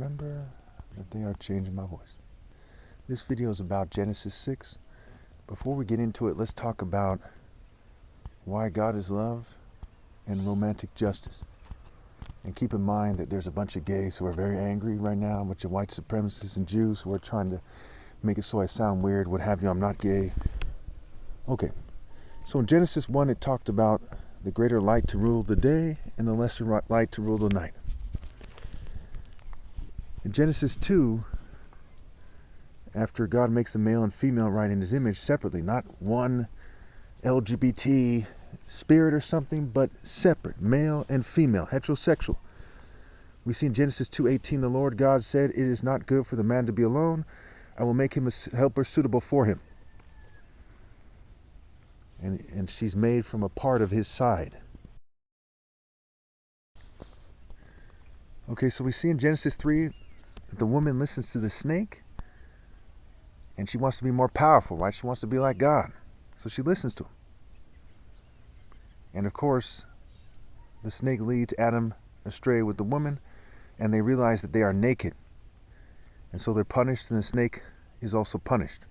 remember that they are changing my voice. This video is about Genesis 6. Before we get into it, let's talk about why God is love and romantic justice. And keep in mind that there's a bunch of gays who are very angry right now, a bunch of white supremacists and Jews who are trying to make it so I sound weird, what have you. I'm not gay. Okay, so in Genesis 1, it talked about the greater light to rule the day and the lesser light to rule the night. In Genesis 2, after God makes the male and female right in his image separately, not one LGBT spirit or something, but separate, male and female, heterosexual. We see in Genesis 2:18, the Lord God said, "It is not good for the man to be alone. I will make him a helper suitable for him." And she's made from a part of his side. Okay, so we see in Genesis 3 that the woman listens to the snake and she wants to be more powerful, right? She wants to be like God. So she listens to him. And of course, the snake leads Adam astray with the woman, and they realize that they are naked. And so they're punished, and the snake is also punished.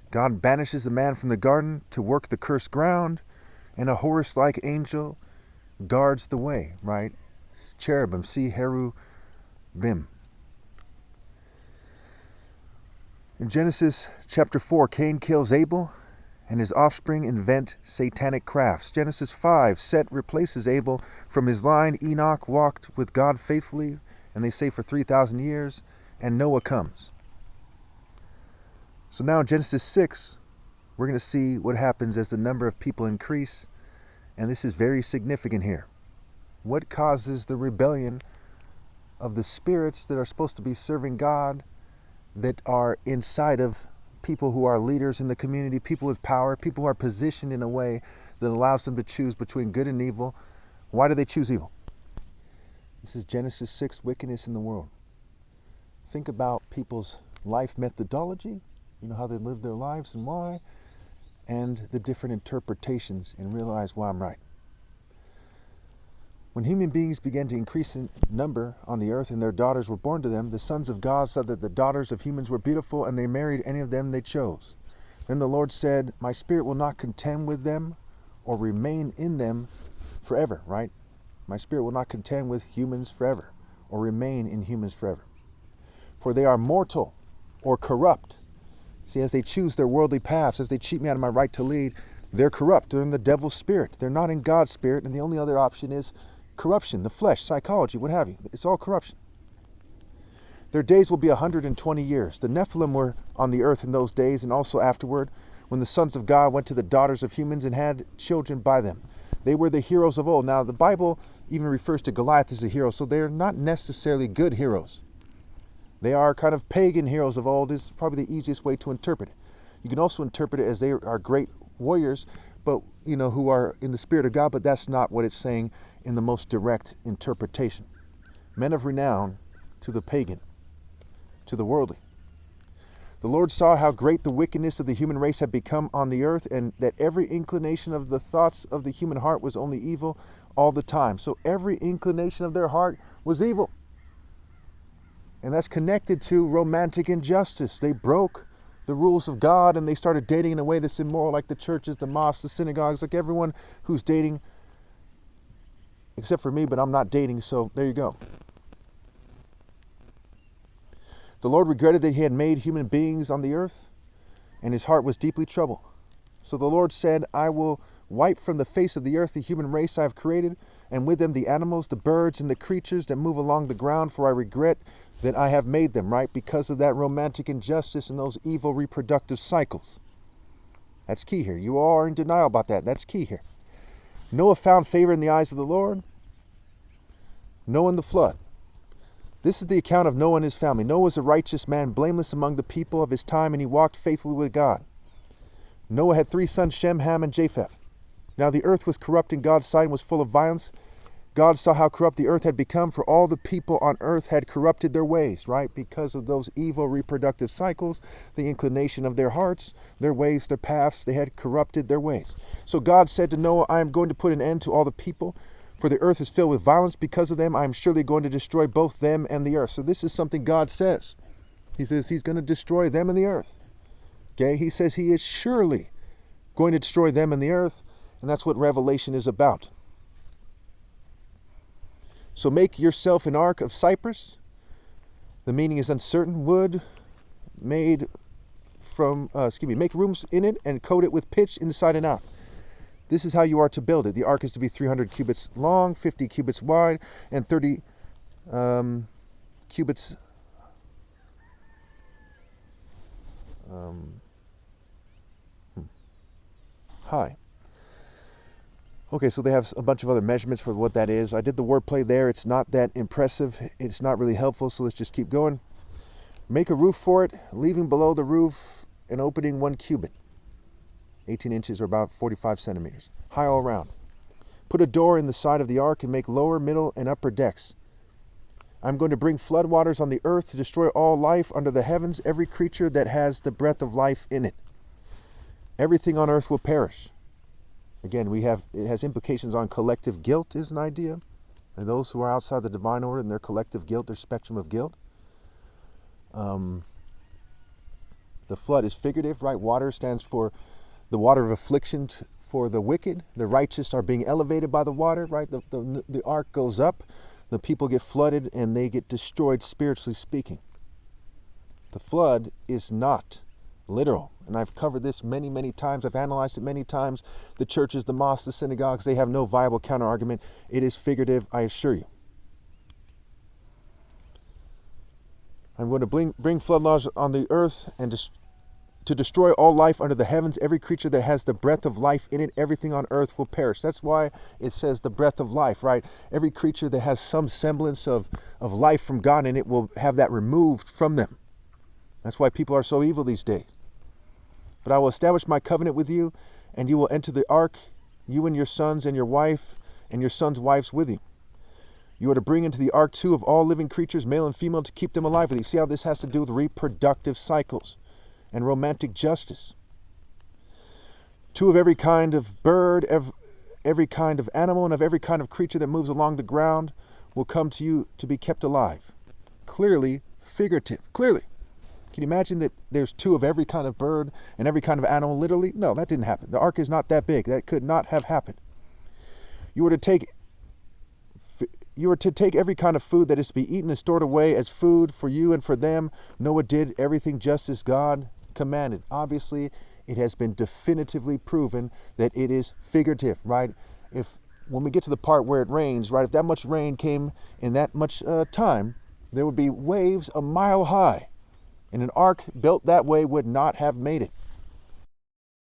God banishes the man from the garden to work the cursed ground, and a horse-like angel guards the way, right? Cherubim, see Herubim. In Genesis chapter 4, Cain kills Abel, and his offspring invent satanic crafts. Genesis 5, Set replaces Abel from his line. Enoch walked with God faithfully, and they say for 3,000 years, and Noah comes. So now in Genesis 6, we're going to see what happens as the number of people increase, and this is very significant here. What causes the rebellion of the spirits that are supposed to be serving God, that are inside of people who are leaders in the community, people with power, people who are positioned in a way that allows them to choose between good and evil? Why do they choose evil? This is Genesis 6, wickedness in the world. Think about people's life methodology, how they live their lives and why, and the different interpretations, and realize why I'm right. When human beings began to increase in number on the earth and their daughters were born to them, the sons of God saw that the daughters of humans were beautiful, and they married any of them they chose. Then the Lord said, "My spirit will not contend with them or remain in them forever," right? My spirit will not contend with humans forever or remain in humans forever. For they are mortal or corrupt. See, as they choose their worldly paths, as they cheat me out of my right to lead, they're corrupt. They're in the devil's spirit. They're not in God's spirit, and the only other option is corruption, the flesh, psychology, what have you. It's all corruption. Their days will be 120 years. The Nephilim were on the earth in those days, and also afterward, when the sons of God went to the daughters of humans and had children by them. They were the heroes of old. Now, the Bible even refers to Goliath as a hero, so they're not necessarily good heroes. They are kind of pagan heroes of old, is probably the easiest way to interpret it. You can also interpret it as they are great warriors, but who are in the spirit of God, but that's not what it's saying in the most direct interpretation. Men of renown to the pagan, to the worldly. The Lord saw how great the wickedness of the human race had become on the earth, and that every inclination of the thoughts of the human heart was only evil all the time. So every inclination of their heart was evil. And that's connected to romantic injustice. They broke the rules of God, and they started dating in a way that's immoral, like the churches, the mosques, the synagogues, like everyone who's dating, except for me, but I'm not dating, so there you go. The Lord regretted that he had made human beings on the earth, and his heart was deeply troubled. So the Lord said, "I will wipe from the face of the earth the human race I have created, and with them the animals, the birds, and the creatures that move along the ground, for I regret that I have made them," right? Because of that romantic injustice and those evil reproductive cycles. That's key here. You all are in denial about that. That's key here. Noah found favor in the eyes of the Lord. Noah and the flood. This is the account of Noah and his family. Noah was a righteous man, blameless among the people of his time, and he walked faithfully with God. Noah had 3 sons, Shem, Ham, and Japheth. Now the earth was corrupt in God's sight and was full of violence. God saw how corrupt the earth had become, for all the people on earth had corrupted their ways, right? Because of those evil reproductive cycles, the inclination of their hearts, their ways, their paths, they had corrupted their ways. So God said to Noah, "I am going to put an end to all the people, For the earth is filled with violence because of them. I am surely going to destroy both them and the earth. So this is something God says. He says he's going to destroy them and the earth. Okay, he says he is surely going to destroy them and the earth, and that's what Revelation is about. So make yourself an ark of cypress. The meaning is uncertain. Wood made from, make rooms in it and coat it with pitch inside and out. This is how you are to build it. The ark is to be 300 cubits long, 50 cubits wide, and 30 cubits high. Okay, so they have a bunch of other measurements for what that is. I did the wordplay there. It's not that impressive. It's not really helpful, so let's just keep going. Make a roof for it, leaving below the roof an opening 1 cubit. 18 inches or about 45 centimeters. High all around. Put a door in the side of the ark and make lower, middle, and upper decks. I'm going to bring floodwaters on the earth to destroy all life under the heavens, every creature that has the breath of life in it. Everything on earth will perish. Again, it has implications on collective guilt is an idea. And those who are outside the divine order and their collective guilt, their spectrum of guilt. The flood is figurative, right? Water stands for the water of affliction for the wicked. The righteous are being elevated by the water, right? The ark goes up, the people get flooded, and they get destroyed spiritually speaking. The flood is not literal. And I've covered this many, many times. I've analyzed it many times. The churches, the mosques, the synagogues, they have no viable counter-argument. It is figurative, I assure you. I'm going to bring flood laws on the earth and to destroy all life under the heavens. Every creature that has the breath of life in it, everything on earth will perish. That's why it says the breath of life, right? Every creature that has some semblance of life from God in it will have that removed from them. That's why people are so evil these days. But I will establish my covenant with you, and you will enter the ark, you and your sons and your wife and your sons' wives with you. You are to bring into the ark 2 of all living creatures, male and female, to keep them alive with you. See how this has to do with reproductive cycles and romantic justice. 2 of every kind of bird, every kind of animal, and of every kind of creature that moves along the ground will come to you to be kept alive. Clearly figurative. Clearly. Can you imagine that there's 2 of every kind of bird and every kind of animal, literally? No, that didn't happen. The ark is not that big. That could not have happened. You are to take every kind of food that is to be eaten and stored away as food for you and for them. Noah did everything just as God commanded. Obviously, it has been definitively proven that it is figurative, right? When we get to the part where it rains, right, if that much rain came in that much time, there would be waves a mile high. And an ark built that way would not have made it.